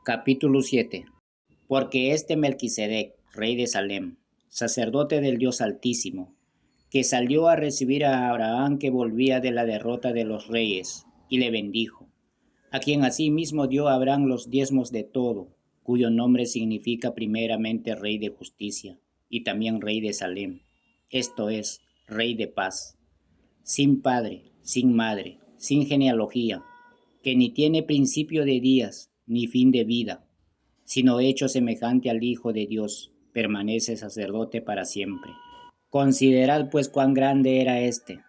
Capítulo 7. Porque este Melquisedec, rey de Salem, sacerdote del Dios Altísimo, que salió a recibir a Abraham que volvía de la derrota de los reyes, y le bendijo, a quien asimismo dio a Abraham los diezmos de todo, cuyo nombre significa primeramente rey de justicia, y también rey de Salem, esto es, rey de paz, sin padre, sin madre, sin genealogía, que ni tiene principio de días, ni fin de vida, sino hecho semejante al Hijo de Dios, permanece sacerdote para siempre. Considerad pues cuán grande era éste,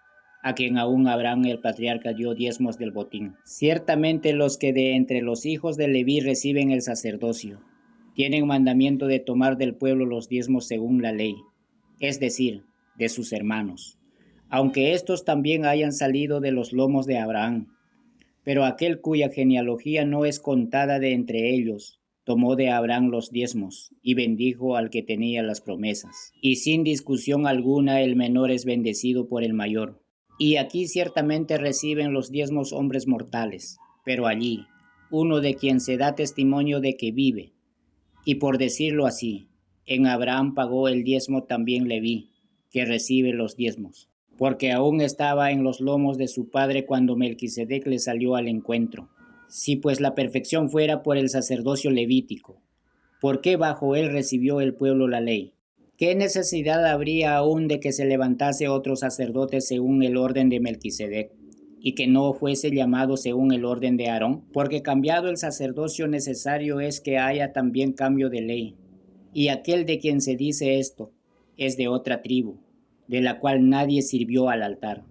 a quien aún Abraham el patriarca dio diezmos del botín. Ciertamente los que de entre los hijos de Leví reciben el sacerdocio, tienen mandamiento de tomar del pueblo los diezmos según la ley, es decir, de sus hermanos, aunque estos también hayan salido de los lomos de Abraham. Pero aquel cuya genealogía no es contada de entre ellos, tomó de Abraham los diezmos y bendijo al que tenía las promesas. Y sin discusión alguna el menor es bendecido por el mayor. Y aquí ciertamente reciben los diezmos hombres mortales, pero allí uno de quien se da testimonio de que vive. Y por decirlo así, en Abraham pagó el diezmo también Leví, que recibe los diezmos, porque aún estaba en los lomos de su padre cuando Melquisedec le salió al encuentro. Si pues la perfección fuera por el sacerdocio levítico, ¿por qué bajo él recibió el pueblo la ley? ¿Qué necesidad habría aún de que se levantase otro sacerdote según el orden de Melquisedec, y que no fuese llamado según el orden de Aarón? Porque cambiado el sacerdocio necesario es que haya también cambio de ley. Y aquel de quien se dice esto es de otra tribu, de la cual nadie sirvió al altar.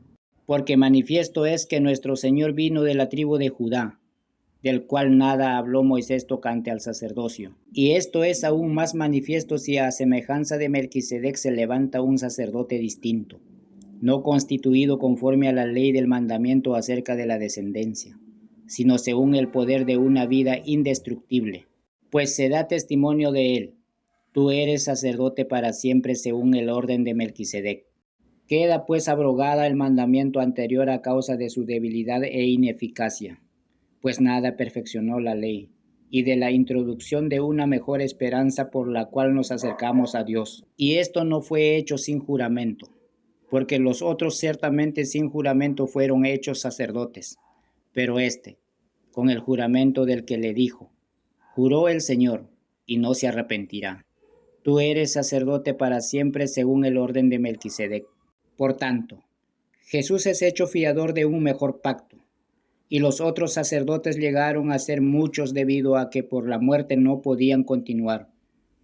Porque manifiesto es que nuestro Señor vino de la tribu de Judá, del cual nada habló Moisés tocante al sacerdocio. Y esto es aún más manifiesto si a semejanza de Melquisedec se levanta un sacerdote distinto, no constituido conforme a la ley del mandamiento acerca de la descendencia, sino según el poder de una vida indestructible, pues se da testimonio de él. Tú eres sacerdote para siempre según el orden de Melquisedec. Queda pues abrogada el mandamiento anterior a causa de su debilidad e ineficacia, pues nada perfeccionó la ley, y de la introducción de una mejor esperanza por la cual nos acercamos a Dios. Y esto no fue hecho sin juramento, porque los otros ciertamente sin juramento fueron hechos sacerdotes, pero este, con el juramento del que le dijo, juró el Señor, y no se arrepentirá. Tú eres sacerdote para siempre según el orden de Melquisedec. Por tanto, Jesús es hecho fiador de un mejor pacto, y los otros sacerdotes llegaron a ser muchos debido a que por la muerte no podían continuar.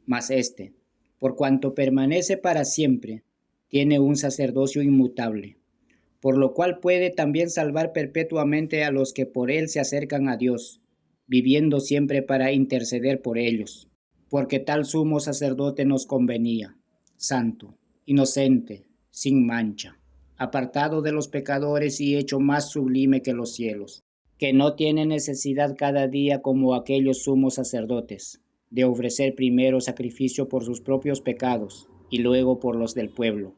Mas este, por cuanto permanece para siempre, tiene un sacerdocio inmutable, por lo cual puede también salvar perpetuamente a los que por él se acercan a Dios, viviendo siempre para interceder por ellos. Porque tal sumo sacerdote nos convenía, santo, inocente, sin mancha, apartado de los pecadores y hecho más sublime que los cielos, que no tiene necesidad cada día como aquellos sumos sacerdotes, de ofrecer primero sacrificio por sus propios pecados y luego por los del pueblo,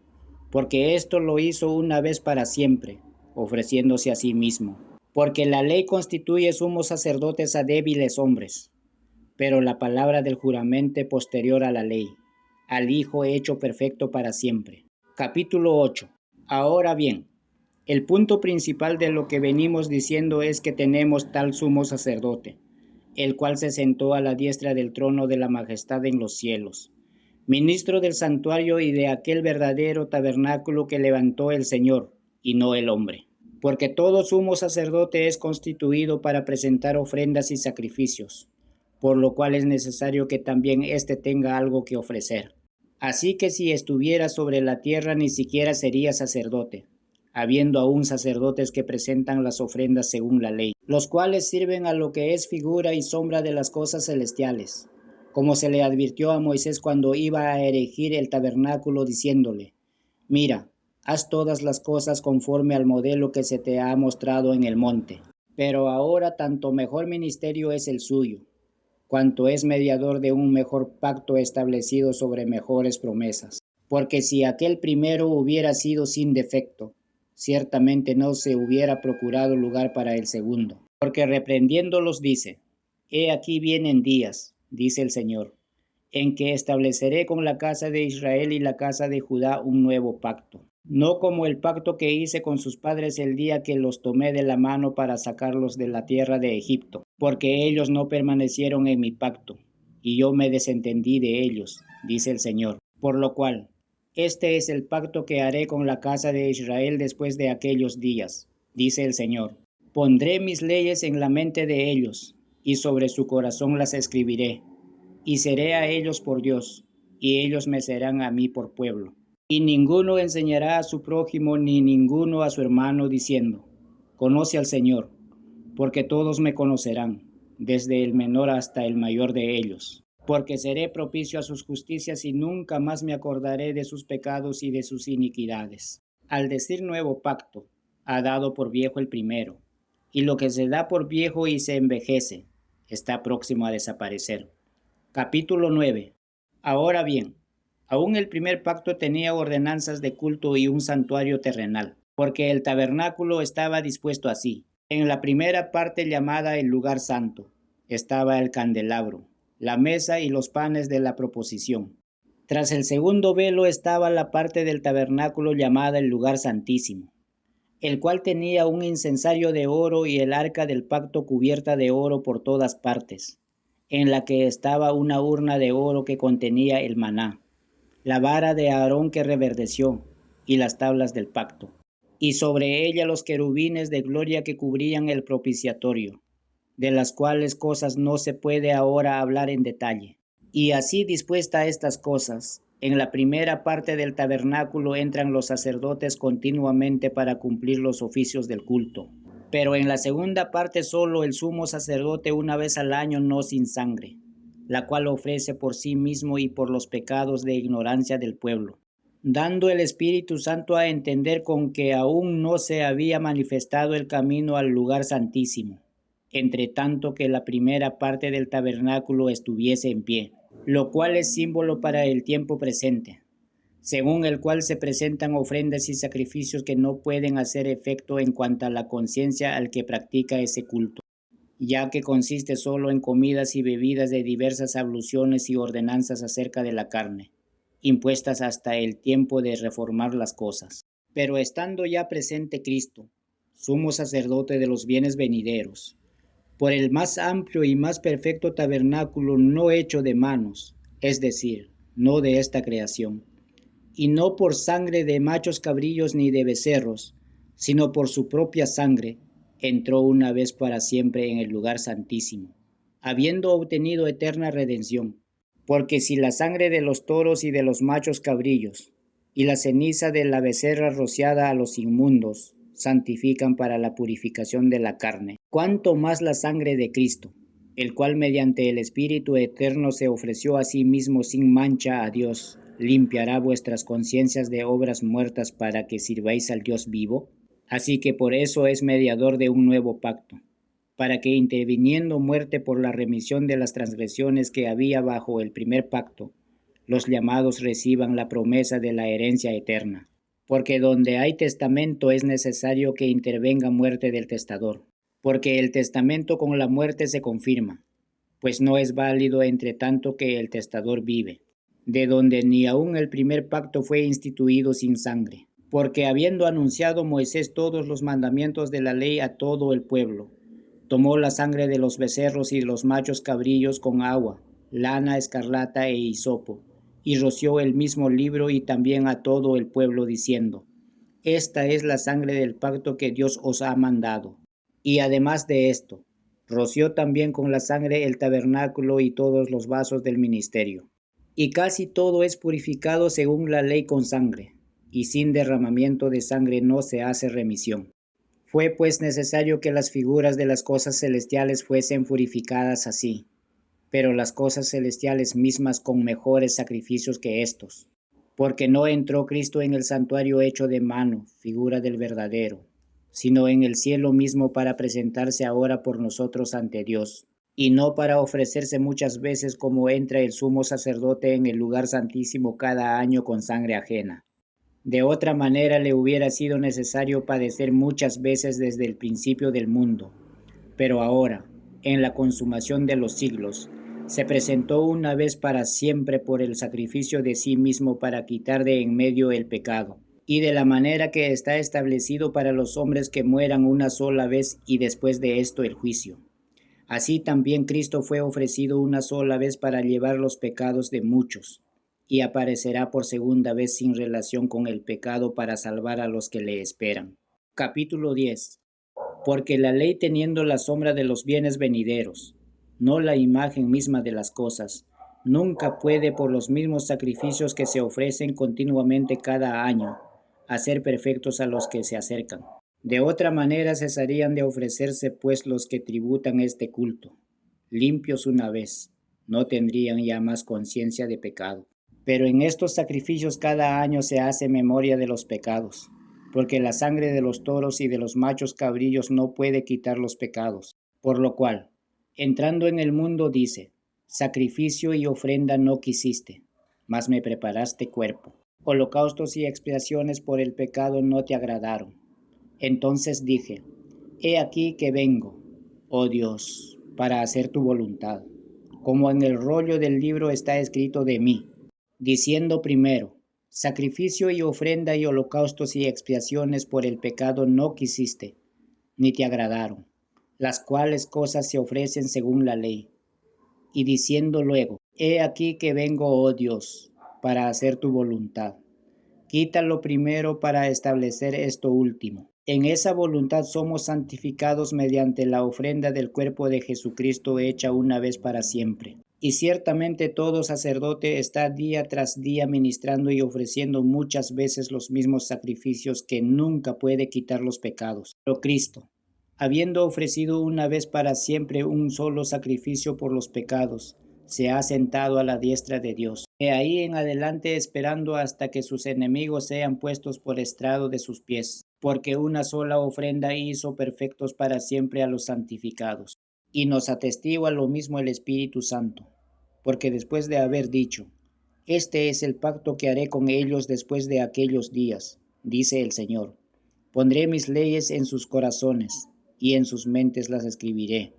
porque esto lo hizo una vez para siempre, ofreciéndose a sí mismo. Porque la ley constituye sumos sacerdotes a débiles hombres, pero la palabra del juramento posterior a la ley, al Hijo hecho perfecto para siempre. Capítulo 8. Ahora bien, el punto principal de lo que venimos diciendo es que tenemos tal sumo sacerdote, el cual se sentó a la diestra del trono de la majestad en los cielos, ministro del santuario y de aquel verdadero tabernáculo que levantó el Señor, y no el hombre. Porque todo sumo sacerdote es constituido para presentar ofrendas y sacrificios, por lo cual es necesario que también éste tenga algo que ofrecer. Así que si estuviera sobre la tierra ni siquiera sería sacerdote, habiendo aún sacerdotes que presentan las ofrendas según la ley, los cuales sirven a lo que es figura y sombra de las cosas celestiales, como se le advirtió a Moisés cuando iba a erigir el tabernáculo, diciéndole, mira, haz todas las cosas conforme al modelo que se te ha mostrado en el monte. Pero ahora tanto mejor ministerio es el suyo, cuanto es mediador de un mejor pacto establecido sobre mejores promesas. Porque si aquel primero hubiera sido sin defecto, ciertamente no se hubiera procurado lugar para el segundo. Porque reprendiéndolos dice, He aquí vienen días, dice el Señor, en que estableceré con la casa de Israel y la casa de Judá un nuevo pacto, no como el pacto que hice con sus padres el día que los tomé de la mano para sacarlos de la tierra de Egipto, porque ellos no permanecieron en mi pacto, y yo me desentendí de ellos, dice el Señor. Por lo cual, este es el pacto que haré con la casa de Israel después de aquellos días, dice el Señor. Pondré mis leyes en la mente de ellos, y sobre su corazón las escribiré, y seré a ellos por Dios, y ellos me serán a mí por pueblo. Y ninguno enseñará a su prójimo ni ninguno a su hermano diciendo, conoce al Señor, porque todos me conocerán, desde el menor hasta el mayor de ellos. Porque seré propicio a sus justicias y nunca más me acordaré de sus pecados y de sus iniquidades. Al decir nuevo pacto, ha dado por viejo el primero, y lo que se da por viejo y se envejece, está próximo a desaparecer. Capítulo 9. Ahora bien, aún el primer pacto tenía ordenanzas de culto y un santuario terrenal, porque el tabernáculo estaba dispuesto así. En la primera parte llamada el lugar santo, estaba el candelabro, la mesa y los panes de la proposición. Tras el segundo velo estaba la parte del tabernáculo llamada el lugar santísimo, el cual tenía un incensario de oro y el arca del pacto cubierta de oro por todas partes, en la que estaba una urna de oro que contenía el maná, la vara de Aarón que reverdeció, y las tablas del pacto, y sobre ella los querubines de gloria que cubrían el propiciatorio, de las cuales cosas no se puede ahora hablar en detalle. Y así dispuesta estas cosas, en la primera parte del tabernáculo entran los sacerdotes continuamente para cumplir los oficios del culto. Pero en la segunda parte solo el sumo sacerdote una vez al año, no sin sangre, la cual ofrece por sí mismo y por los pecados de ignorancia del pueblo, dando el Espíritu Santo a entender con que aún no se había manifestado el camino al lugar santísimo, entre tanto que la primera parte del tabernáculo estuviese en pie, lo cual es símbolo para el tiempo presente, según el cual se presentan ofrendas y sacrificios que no pueden hacer efecto en cuanto a la conciencia al que practica ese culto, ya que consiste solo en comidas y bebidas de diversas abluciones y ordenanzas acerca de la carne, impuestas hasta el tiempo de reformar las cosas. Pero estando ya presente Cristo, sumo sacerdote de los bienes venideros, por el más amplio y más perfecto tabernáculo no hecho de manos, es decir, no de esta creación, y no por sangre de machos cabrillos ni de becerros, sino por su propia sangre, entró una vez para siempre en el lugar santísimo, habiendo obtenido eterna redención. Porque si la sangre de los toros y de los machos cabrillos, y la ceniza de la becerra rociada a los inmundos, santifican para la purificación de la carne, cuánto más la sangre de Cristo, el cual mediante el Espíritu eterno se ofreció a sí mismo sin mancha a Dios, limpiará vuestras conciencias de obras muertas para que sirváis al Dios vivo. Así que por eso es mediador de un nuevo pacto, para que interviniendo muerte por la remisión de las transgresiones que había bajo el primer pacto, los llamados reciban la promesa de la herencia eterna. Porque donde hay testamento es necesario que intervenga muerte del testador, porque el testamento con la muerte se confirma, pues no es válido entre tanto que el testador vive, de donde ni aun el primer pacto fue instituido sin sangre. Porque habiendo anunciado Moisés todos los mandamientos de la ley a todo el pueblo, tomó la sangre de los becerros y de los machos cabrillos con agua, lana escarlata e hisopo, y roció el mismo libro y también a todo el pueblo diciendo, esta es la sangre del pacto que Dios os ha mandado. Y además de esto, roció también con la sangre el tabernáculo y todos los vasos del ministerio. Y casi todo es purificado según la ley con sangre, y sin derramamiento de sangre no se hace remisión. Fue pues necesario que las figuras de las cosas celestiales fuesen purificadas así, pero las cosas celestiales mismas con mejores sacrificios que estos, porque no entró Cristo en el santuario hecho de mano, figura del verdadero, sino en el cielo mismo para presentarse ahora por nosotros ante Dios, y no para ofrecerse muchas veces como entra el sumo sacerdote en el lugar santísimo cada año con sangre ajena. De otra manera le hubiera sido necesario padecer muchas veces desde el principio del mundo, pero ahora, en la consumación de los siglos, se presentó una vez para siempre por el sacrificio de sí mismo para quitar de en medio el pecado, y de la manera que está establecido para los hombres que mueran una sola vez y después de esto el juicio. Así también Cristo fue ofrecido una sola vez para llevar los pecados de muchos, y aparecerá por segunda vez sin relación con el pecado para salvar a los que le esperan. Capítulo 10. Porque la ley teniendo la sombra de los bienes venideros, no la imagen misma de las cosas, nunca puede por los mismos sacrificios que se ofrecen continuamente cada año, hacer perfectos a los que se acercan. De otra manera cesarían de ofrecerse pues los que tributan este culto, limpios una vez, no tendrían ya más conciencia de pecado. Pero en estos sacrificios cada año se hace memoria de los pecados, porque la sangre de los toros y de los machos cabrillos no puede quitar los pecados. Por lo cual, entrando en el mundo dice, sacrificio y ofrenda no quisiste, mas me preparaste cuerpo. Holocaustos y expiaciones por el pecado no te agradaron. Entonces dije, he aquí que vengo, oh Dios, para hacer tu voluntad, como en el rollo del libro está escrito de mí, diciendo primero, sacrificio y ofrenda y holocaustos y expiaciones por el pecado no quisiste, ni te agradaron, las cuales cosas se ofrecen según la ley. Y diciendo luego, he aquí que vengo, oh Dios, para hacer tu voluntad. Quítalo primero para establecer esto último. En esa voluntad somos santificados mediante la ofrenda del cuerpo de Jesucristo hecha una vez para siempre. Y ciertamente todo sacerdote está día tras día ministrando y ofreciendo muchas veces los mismos sacrificios que nunca puede quitar los pecados. Pero Cristo, habiendo ofrecido una vez para siempre un solo sacrificio por los pecados, se ha sentado a la diestra de Dios. De ahí en adelante esperando hasta que sus enemigos sean puestos por estrado de sus pies, porque una sola ofrenda hizo perfectos para siempre a los santificados. Y nos atestigua lo mismo el Espíritu Santo, porque después de haber dicho, este es el pacto que haré con ellos después de aquellos días, dice el Señor, pondré mis leyes en sus corazones, y en sus mentes las escribiré.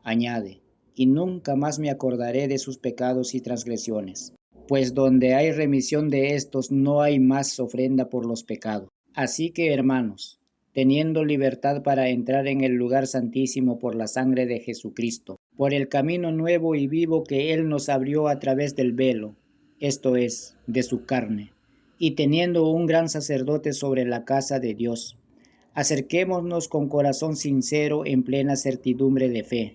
Añade, y nunca más me acordaré de sus pecados y transgresiones, pues donde hay remisión de estos no hay más ofrenda por los pecados. Así que, hermanos, teniendo libertad para entrar en el lugar santísimo por la sangre de Jesucristo, por el camino nuevo y vivo que Él nos abrió a través del velo, esto es, de su carne, y teniendo un gran sacerdote sobre la casa de Dios, acerquémonos con corazón sincero en plena certidumbre de fe,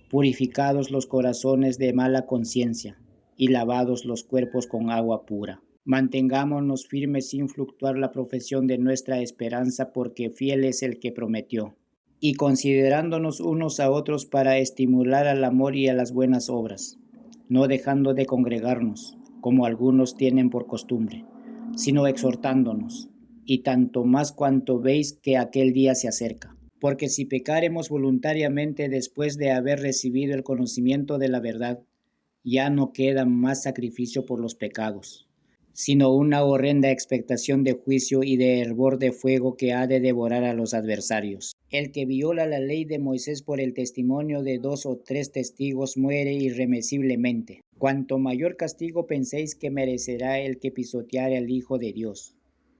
purificados los corazones de mala conciencia y lavados los cuerpos con agua pura. Mantengámonos firmes sin fluctuar la profesión de nuestra esperanza, porque fiel es el que prometió. Y considerándonos unos a otros para estimular al amor y a las buenas obras, no dejando de congregarnos, como algunos tienen por costumbre, sino exhortándonos, y tanto más cuanto veis que aquel día se acerca. Porque si pecaremos voluntariamente después de haber recibido el conocimiento de la verdad, ya no queda más sacrificio por los pecados, sino una horrenda expectación de juicio y de hervor de fuego que ha de devorar a los adversarios. El que viola la ley de Moisés por el testimonio de 2 o 3 testigos muere irremisiblemente. Cuanto mayor castigo penséis que merecerá el que pisoteare al Hijo de Dios,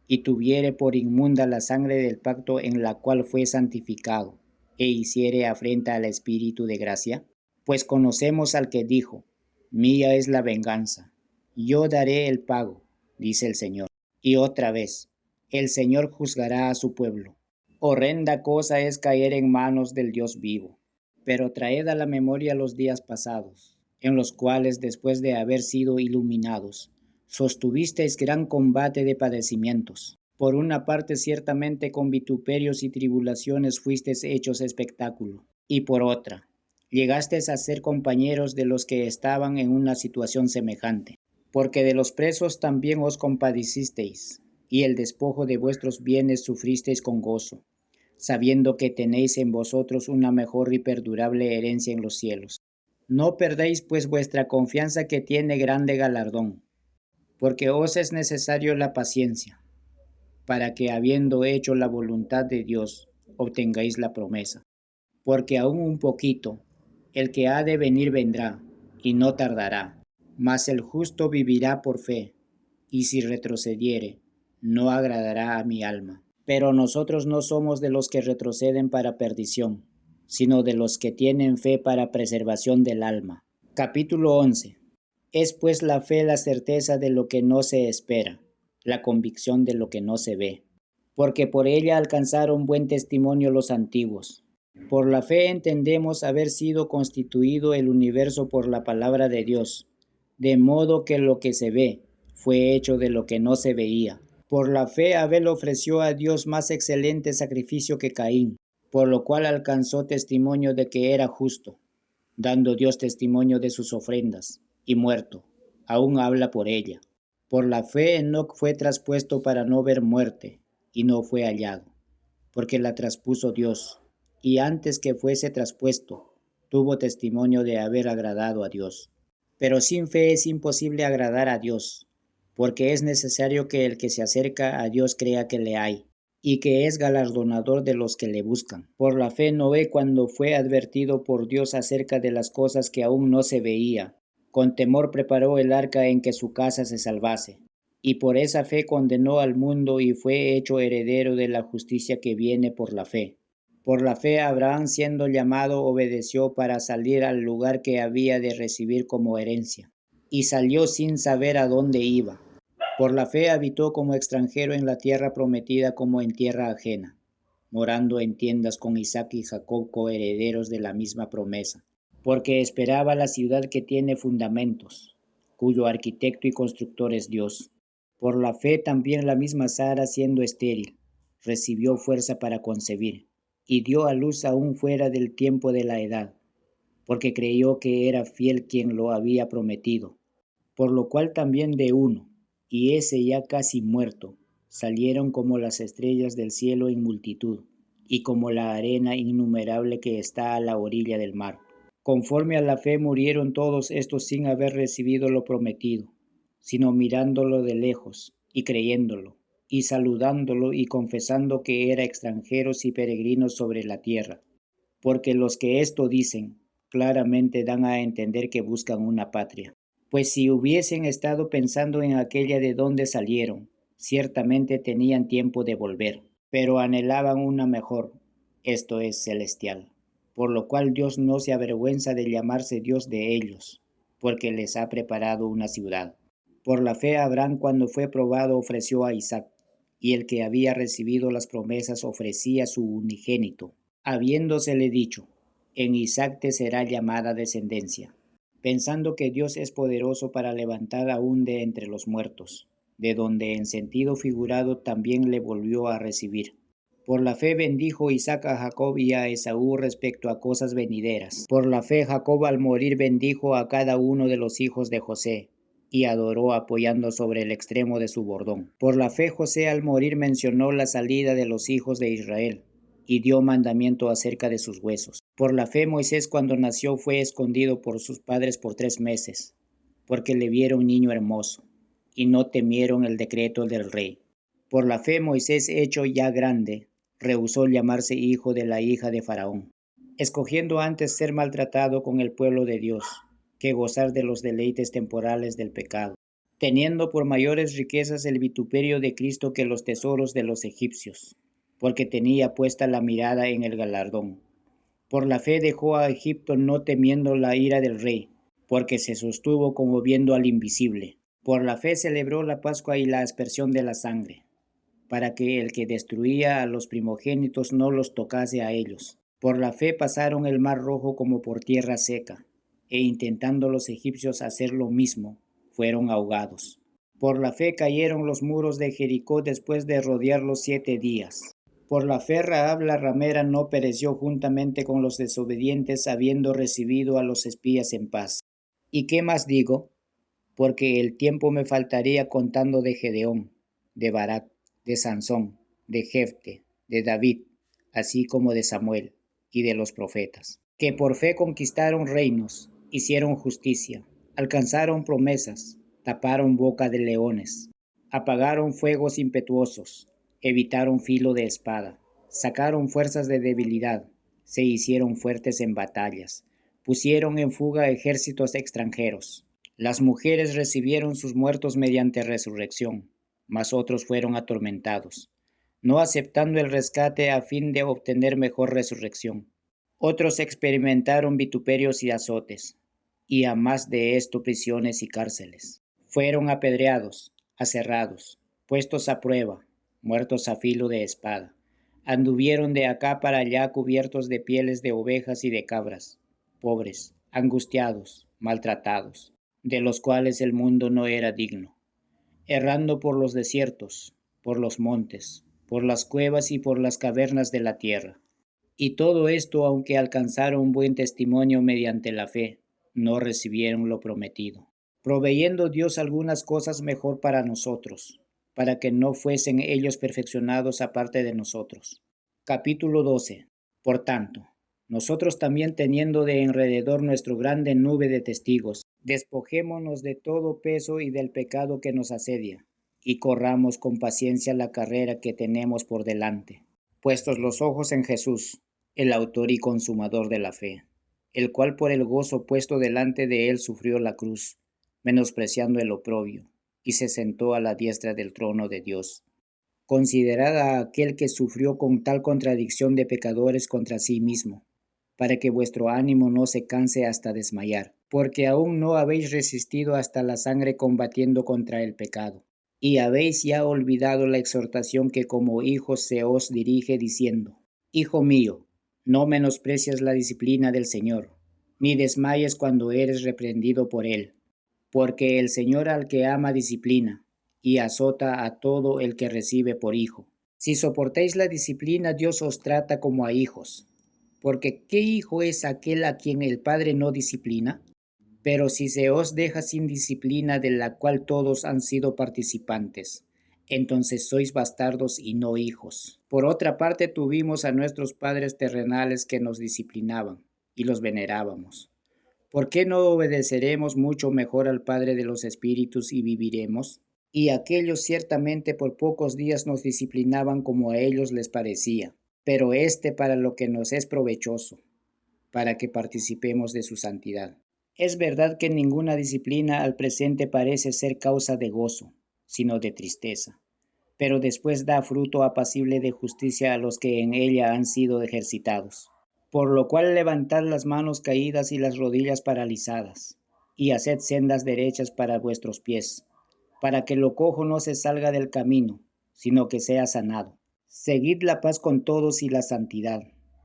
y tuviere por inmunda la sangre del pacto en la cual fue santificado, e hiciere afrenta al Espíritu de gracia. Pues conocemos al que dijo, mía es la venganza, yo daré el pago, dice el Señor. Y otra vez, el Señor juzgará a su pueblo. Horrenda cosa es caer en manos del Dios vivo. Pero traed a la memoria los días pasados, en los cuales, después de haber sido iluminados, sostuvisteis gran combate de padecimientos. Por una parte, ciertamente con vituperios y tribulaciones fuisteis hechos espectáculo, y por otra, llegasteis a ser compañeros de los que estaban en una situación semejante, porque de los presos también os compadecisteis, y el despojo de vuestros bienes sufristeis con gozo, sabiendo que tenéis en vosotros una mejor y perdurable herencia en los cielos. No perdáis pues vuestra confianza, que tiene grande galardón, porque os es necesario la paciencia, para que habiendo hecho la voluntad de Dios, obtengáis la promesa. Porque aún un poquito, El que ha de venir vendrá, y no tardará, mas el justo vivirá por fe, y si retrocediere, no agradará a mi alma. Pero nosotros no somos de los que retroceden para perdición, sino de los que tienen fe para preservación del alma. Capítulo 11. Es pues la fe la certeza de lo que no se espera, la convicción de lo que no se ve, porque por ella alcanzaron buen testimonio los antiguos. Por la fe entendemos haber sido constituido el universo por la palabra de Dios, de modo que lo que se ve fue hecho de lo que no se veía. Por la fe Abel ofreció a Dios más excelente sacrificio que Caín, por lo cual alcanzó testimonio de que era justo, dando Dios testimonio de sus ofrendas, y muerto, aún habla por ella. Por la fe Enoc fue traspuesto para no ver muerte, y no fue hallado, porque la traspuso Dios, y antes que fuese traspuesto, tuvo testimonio de haber agradado a Dios. Pero sin fe es imposible agradar a Dios, porque es necesario que el que se acerca a Dios crea que le hay, y que es galardonador de los que le buscan. Por la fe Noé, cuando fue advertido por Dios acerca de las cosas que aún no se veía, con temor preparó el arca en que su casa se salvase, y por esa fe condenó al mundo y fue hecho heredero de la justicia que viene por la fe. Por la fe Abraham, siendo llamado, obedeció para salir al lugar que había de recibir como herencia, y salió sin saber a dónde iba. Por la fe habitó como extranjero en la tierra prometida como en tierra ajena, morando en tiendas con Isaac y Jacob, coherederos de la misma promesa, porque esperaba la ciudad que tiene fundamentos, cuyo arquitecto y constructor es Dios. Por la fe también la misma Sara, siendo estéril, recibió fuerza para concebir, y dio a luz aún fuera del tiempo de la edad, porque creyó que era fiel quien lo había prometido, por lo cual también de uno, y ese ya casi muerto, salieron como las estrellas del cielo en multitud, y como la arena innumerable que está a la orilla del mar. Conforme a la fe murieron todos estos sin haber recibido lo prometido, sino mirándolo de lejos, y creyéndolo, y saludándolo y confesando que era extranjeros y peregrinos sobre la tierra. Porque los que esto dicen, claramente dan a entender que buscan una patria. Pues si hubiesen estado pensando en aquella de donde salieron, ciertamente tenían tiempo de volver, pero anhelaban una mejor, esto es celestial, por lo cual Dios no se avergüenza de llamarse Dios de ellos, porque les ha preparado una ciudad. Por la fe Abraham, cuando fue probado, ofreció a Isaac, y el que había recibido las promesas ofrecía su unigénito, habiéndosele dicho, en Isaac te será llamada descendencia, pensando que Dios es poderoso para levantar aún de entre los muertos, de donde en sentido figurado también le volvió a recibir. Por la fe bendijo Isaac a Jacob y a Esaú respecto a cosas venideras. Por la fe Jacob al morir bendijo a cada uno de los hijos de José, y adoró apoyando sobre el extremo de su bordón. Por la fe José al morir mencionó la salida de los hijos de Israel, y dio mandamiento acerca de sus huesos. Por la fe Moisés cuando nació fue escondido por sus padres por 3 meses, porque le vieron niño hermoso, y no temieron el decreto del rey. Por la fe Moisés, hecho ya grande, rehusó llamarse hijo de la hija de Faraón, escogiendo antes ser maltratado con el pueblo de Dios, que gozar de los deleites temporales del pecado, teniendo por mayores riquezas el vituperio de Cristo que los tesoros de los egipcios, porque tenía puesta la mirada en el galardón. Por la fe dejó a Egipto no temiendo la ira del rey, porque se sostuvo como viendo al invisible. Por la fe celebró la Pascua y la aspersión de la sangre, para que el que destruía a los primogénitos no los tocase a ellos. Por la fe pasaron el mar rojo como por tierra seca, e intentando los egipcios hacer lo mismo, fueron ahogados. Por la fe cayeron los muros de Jericó después de rodearlos 7 días. Por la fe Rahab la ramera no pereció juntamente con los desobedientes, habiendo recibido a los espías en paz. ¿Y qué más digo? Porque el tiempo me faltaría contando de Gedeón, de Barak, de Sansón, de Jefte, de David, así como de Samuel y de los profetas, que por fe conquistaron reinos, hicieron justicia, alcanzaron promesas, taparon boca de leones, apagaron fuegos impetuosos, evitaron filo de espada, sacaron fuerzas de debilidad, se hicieron fuertes en batallas, Pusieron en fuga ejércitos extranjeros. Las mujeres recibieron sus muertos mediante resurrección, mas otros fueron atormentados, no aceptando el rescate a fin de obtener mejor resurrección. Otros experimentaron vituperios y azotes, y a más de esto prisiones y cárceles. Fueron apedreados, aserrados, puestos a prueba, muertos a filo de espada. Anduvieron de acá para allá cubiertos de pieles de ovejas y de cabras, pobres, angustiados, maltratados, de los cuales el mundo no era digno, errando por los desiertos, por los montes, por las cuevas y por las cavernas de la tierra. Y todo esto, aunque alcanzaron buen testimonio mediante la fe, no recibieron lo prometido, proveyendo Dios algunas cosas mejor para nosotros, para que no fuesen ellos perfeccionados aparte de nosotros. Capítulo 12. Por tanto, nosotros también teniendo de alrededor nuestra grande nube de testigos, despojémonos de todo peso y del pecado que nos asedia, y corramos con paciencia la carrera que tenemos por delante, puestos los ojos en Jesús, el autor y consumador de la fe, el cual por el gozo puesto delante de él sufrió la cruz, menospreciando el oprobio, y se sentó a la diestra del trono de Dios. Considerad a aquel que sufrió con tal contradicción de pecadores contra sí mismo, para que vuestro ánimo no se canse hasta desmayar, porque aún no habéis resistido hasta la sangre combatiendo contra el pecado. Y habéis ya olvidado la exhortación que como hijos se os dirige diciendo: Hijo mío, no menosprecies la disciplina del Señor, ni desmayes cuando eres reprendido por Él, porque el Señor al que ama disciplina, y azota a todo el que recibe por hijo. Si soportáis la disciplina, Dios os trata como a hijos, porque ¿qué hijo es aquel a quien el Padre no disciplina? Pero si se os deja sin disciplina de la cual todos han sido participantes, entonces sois bastardos y no hijos. Por otra parte, tuvimos a nuestros padres terrenales que nos disciplinaban y los venerábamos. ¿Por qué no obedeceremos mucho mejor al Padre de los Espíritus y viviremos? Y aquellos ciertamente por pocos días nos disciplinaban como a ellos les parecía, pero para lo que nos es provechoso, para que participemos de su santidad. Es verdad que ninguna disciplina al presente parece ser causa de gozo, sino de tristeza, pero después da fruto apacible de justicia a los que en ella han sido ejercitados. Por lo cual levantad las manos caídas y las rodillas paralizadas, y haced sendas derechas para vuestros pies, para que lo cojo no se salga del camino, sino que sea sanado. Seguid la paz con todos y la santidad,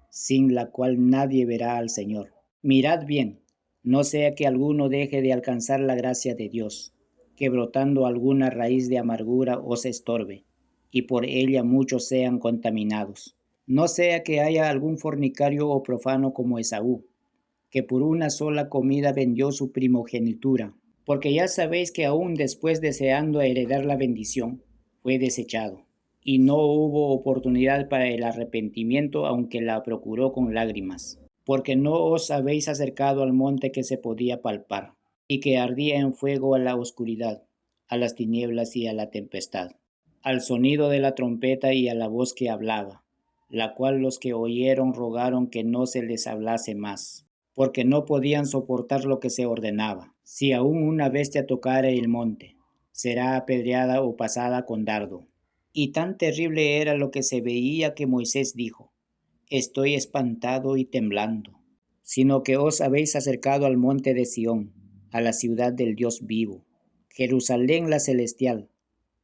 sin la cual nadie verá al Señor. Mirad bien, no sea que alguno deje de alcanzar la gracia de Dios, que brotando alguna raíz de amargura os estorbe, y por ella muchos sean contaminados. No sea que haya algún fornicario o profano como Esaú, que por una sola comida vendió su primogenitura, porque ya sabéis que aún después deseando heredar la bendición, fue desechado, y no hubo oportunidad para el arrepentimiento, aunque la procuró con lágrimas, porque no os habéis acercado al monte que se podía palpar, y que ardía en fuego a la oscuridad, a las tinieblas y a la tempestad, al sonido de la trompeta y a la voz que hablaba, la cual los que oyeron rogaron que no se les hablase más, porque no podían soportar lo que se ordenaba. Si aún una bestia tocare el monte, será apedreada o pasada con dardo. Y tan terrible era lo que se veía que Moisés dijo: Estoy espantado y temblando, sino que os habéis acercado al monte de Sión, a la ciudad del Dios vivo, Jerusalén la celestial,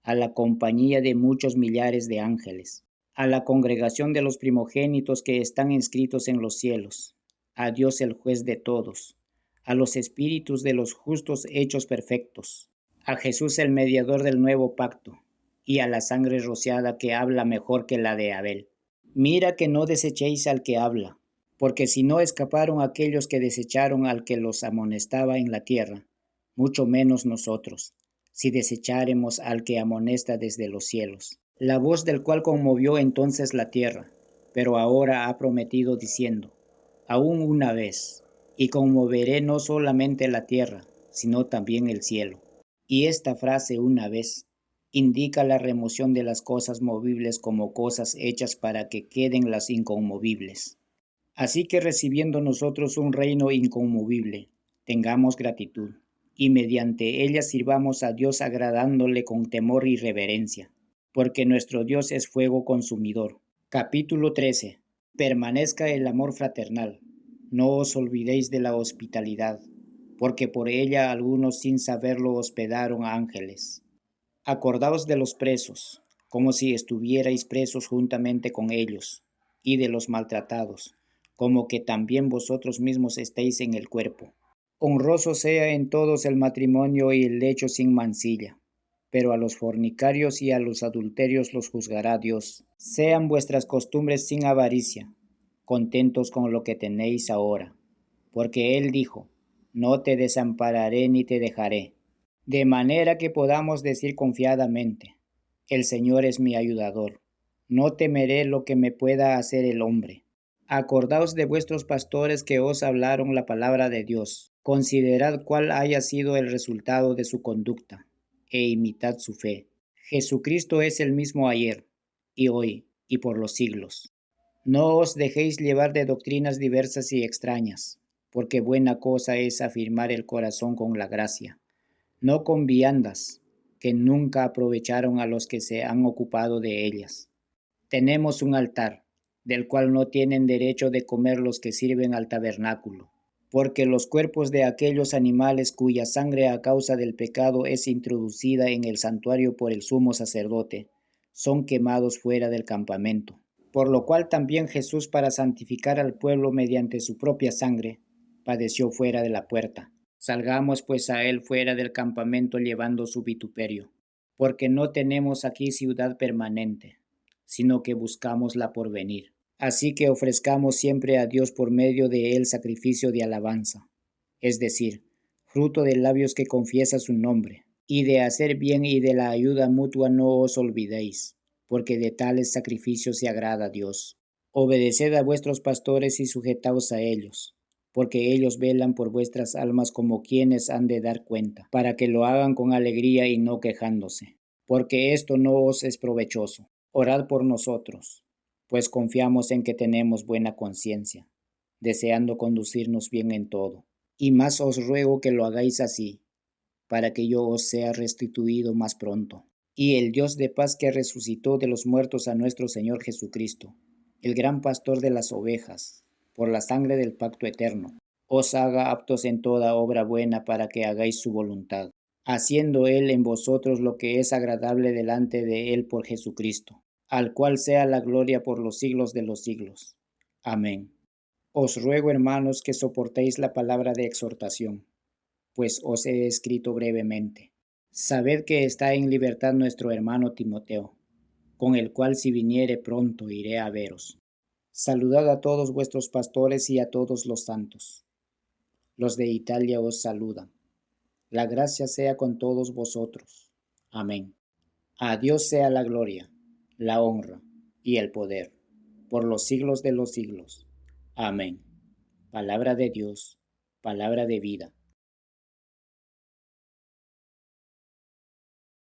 a la compañía de muchos millares de ángeles, a la congregación de los primogénitos que están inscritos en los cielos, a Dios el juez de todos, a los espíritus de los justos hechos perfectos, a Jesús el mediador del nuevo pacto, y a la sangre rociada que habla mejor que la de Abel. Mira que no desechéis al que habla, porque si no escaparon aquellos que desecharon al que los amonestaba en la tierra, mucho menos nosotros, si desecháremos al que amonesta desde los cielos, la voz del cual conmovió entonces la tierra, pero ahora ha prometido diciendo: aún una vez, y conmoveré no solamente la tierra, sino también el cielo. Y esta frase una vez indica la remoción de las cosas movibles como cosas hechas para que queden las inconmovibles. Así que recibiendo nosotros un reino inconmovible, tengamos gratitud, y mediante ella sirvamos a Dios agradándole con temor y reverencia, porque nuestro Dios es fuego consumidor. Capítulo 13. Permanezca el amor fraternal. No os olvidéis de la hospitalidad, porque por ella algunos sin saberlo hospedaron a ángeles. Acordaos de los presos, como si estuvierais presos juntamente con ellos, y de los maltratados, como que también vosotros mismos estéis en el cuerpo. Honroso sea en todos el matrimonio y el lecho sin mancilla, pero a los fornicarios y a los adulterios los juzgará Dios. Sean vuestras costumbres sin avaricia, contentos con lo que tenéis ahora, porque Él dijo, no te desampararé ni te dejaré. De manera que podamos decir confiadamente, el Señor es mi ayudador, no temeré lo que me pueda hacer el hombre. Acordaos de vuestros pastores que os hablaron la palabra de Dios. Considerad cuál haya sido el resultado de su conducta, e imitad su fe. Jesucristo es el mismo ayer, y hoy, y por los siglos. No os dejéis llevar de doctrinas diversas y extrañas, porque buena cosa es afirmar el corazón con la gracia, no con viandas, que nunca aprovecharon a los que se han ocupado de ellas. Tenemos un altar, del cual no tienen derecho de comer los que sirven al tabernáculo, porque los cuerpos de aquellos animales cuya sangre a causa del pecado es introducida en el santuario por el sumo sacerdote, son quemados fuera del campamento. Por lo cual también Jesús, para santificar al pueblo mediante su propia sangre, padeció fuera de la puerta. Salgamos pues a él fuera del campamento llevando su vituperio, porque no tenemos aquí ciudad permanente, sino que buscamos la porvenir. Así que ofrezcamos siempre a Dios por medio de él sacrificio de alabanza, es decir, fruto de labios que confiesa su nombre, y de hacer bien y de la ayuda mutua no os olvidéis, porque de tales sacrificios se agrada a Dios. Obedeced a vuestros pastores y sujetaos a ellos, porque ellos velan por vuestras almas como quienes han de dar cuenta, para que lo hagan con alegría y no quejándose, porque esto no os es provechoso. Orad por nosotros, pues confiamos en que tenemos buena conciencia, deseando conducirnos bien en todo. Y más os ruego que lo hagáis así, para que yo os sea restituido más pronto. Y el Dios de paz que resucitó de los muertos a nuestro Señor Jesucristo, el gran pastor de las ovejas, por la sangre del pacto eterno, os haga aptos en toda obra buena para que hagáis su voluntad, haciendo Él en vosotros lo que es agradable delante de Él por Jesucristo, al cual sea la gloria por los siglos de los siglos. Amén. Os ruego, hermanos, que soportéis la palabra de exhortación, pues os he escrito brevemente. Sabed que está en libertad nuestro hermano Timoteo, con el cual si viniere pronto iré a veros. Saludad a todos vuestros pastores y a todos los santos. Los de Italia os saludan. La gracia sea con todos vosotros. Amén. A Dios sea la gloria, la honra y el poder, por los siglos de los siglos. Amén. Palabra de Dios, palabra de vida.